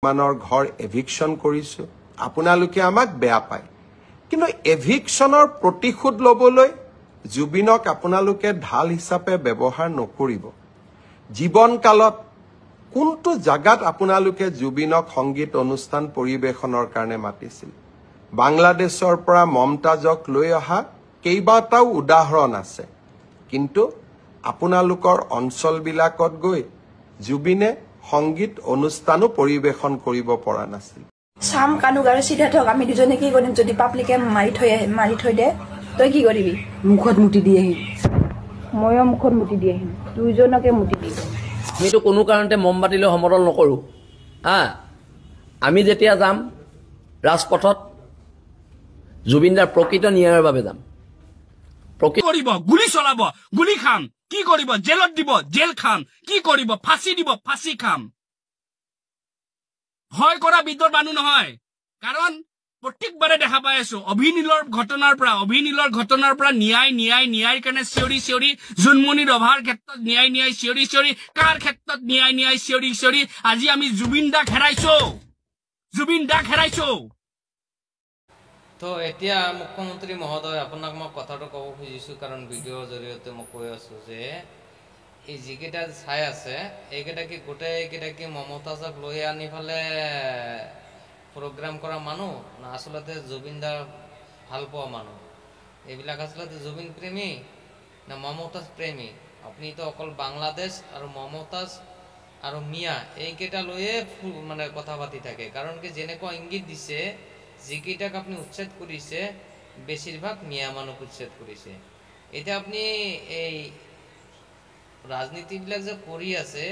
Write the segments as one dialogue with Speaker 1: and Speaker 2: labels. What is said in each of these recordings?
Speaker 1: মানৰ ঘৰ এভিকশন কৰিছো আপোনালোকে আমাক বেয়া পায় কিন্তু এভিকশনৰ প্ৰতিশোধ লবলৈ জুবিনক আপোনালোকে ঢাল হিচাপে ব্যৱহাৰ নকৰিব জীৱন কালত কোনটো জাগাত আপোনালোকে জুবিনক সংগীত অনুষ্ঠান পৰিবেশনৰ কাৰণে মাতিছিল বাংলাদেশৰ পৰা মমতাজক লৈ অহা কেইবাটাও উদাহৰণ আছে কিন্তু আপোনালোকৰ অঞ্চলবিলাকত গৈ জুবিনে সংগীত অনুষ্ঠানো পৰিবেশন কৰিব পৰা নাছিল
Speaker 2: সাম কানুগাৰ সিদ্ধাৰ্থক আমি দুজনে কি কৰিম যদি পাব্লিকে মাৰি থৈ দে তই কি কৰিবি মুখত মুটি দি আহিম ময়ো মুখত মুটি দি আহিম দুইজনকে মুটি দি
Speaker 3: আমিতো কোনো কাৰণতে মমবাতিলৈ সমদল নকৰো আমি যেতিয়া যাম ৰাজপথত জুবিনদাৰ প্ৰকৃত ন্যায়ৰ বাবে যাম
Speaker 4: কৰিব গুলি চলাব গুলি খাম কি কৰিব জেলত দিব জেল খাম কি কৰিব ফাঁসি দিব ফাঁসি খাম ভয় কৰা বিদ্যুৎ মানুহ নহয় কাৰণ প্ৰত্যেকবাৰে দেখা পাই আছো অভিনীলৰ ঘটনাৰ পৰা ন্যায় কাৰণে চিঞৰি জুনমণি ৰভাৰ ক্ষেত্ৰত ন্যায় চিঞৰি কাৰ ক্ষেত্ৰত ন্যায় চিঞৰি আজি আমি জুবিন দাক হেৰাইছো
Speaker 5: তো এতিয়া মুখ্যমন্ত্ৰী মহোদয় আপোনাক মই কথাটো ক'ব খুজিছো কাৰণ ভিডিঅ'ৰ জৰিয়তে মই কৈ আছো যে এই যিকেইটা চাই আছে এইকেইটা কি গোটেইকেইটা কি মমতাজক লৈ আনি ফালে প্ৰগ্ৰাম কৰা মানুহ না আসলতে জুবিনদাৰ ভাল পোৱা মানুহ এইবিলাক আসলতে জুবিন প্ৰেমী না মমতাজ প্ৰেমী আপুনি তো অকল বাংলাদেশ আৰু মমতাজ আৰু মিয়া এইকেইটা লৈয়ে মানে কথা পাতি থাকে কাৰণ কি যেনেকুৱা ইংগিত দিছে যিকেইটাক আপুনি উচ্ছেদ কৰিছে বেছিভাগ মিয়া মানুহ উচ্ছেদ কৰিছে এতিয়া আপুনি এই ৰাজনীতিবিলাক যে কৰি আছে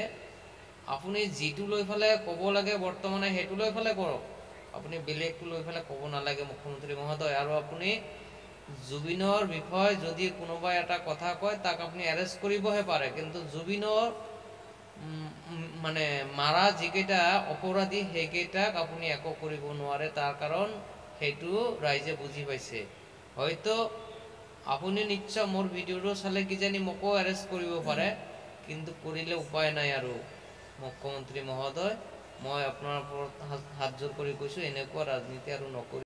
Speaker 5: আপুনি যিটো লৈ ফালে ক'ব লাগে বৰ্তমানে সেইটো লৈ ফালে কৰক আপুনি বেলেগটো লৈ ফালে ক'ব নালাগে মুখ্যমন্ত্ৰী মহোদয় আৰু আপুনি জুবিনৰ বিষয় যদি কোনোবা এটা কথা কয় তাক আপুনি এৰেষ্ট কৰিবহে পাৰে কিন্তু জুবিনৰ মানে মাৰা যিকেইটা অপৰাধী সেইকেইটাক আপুনি একো কৰিব নোৱাৰে তাৰ কাৰণ সেইটো ৰাইজে বুজি পাইছে হয়তো আপুনি নিশ্চয় মোৰ ভিডিঅ'টো চালে কিজানি মোকো এৰেষ্ট কৰিব পাৰে কিন্তু কৰিলে উপায় নাই আৰু মুখ্যমন্ত্ৰী মহোদয় মই আপোনাৰ ওপৰত হাত জোৰ কৰি কৈছো এনেকুৱা ৰাজনীতি আৰু নকৰি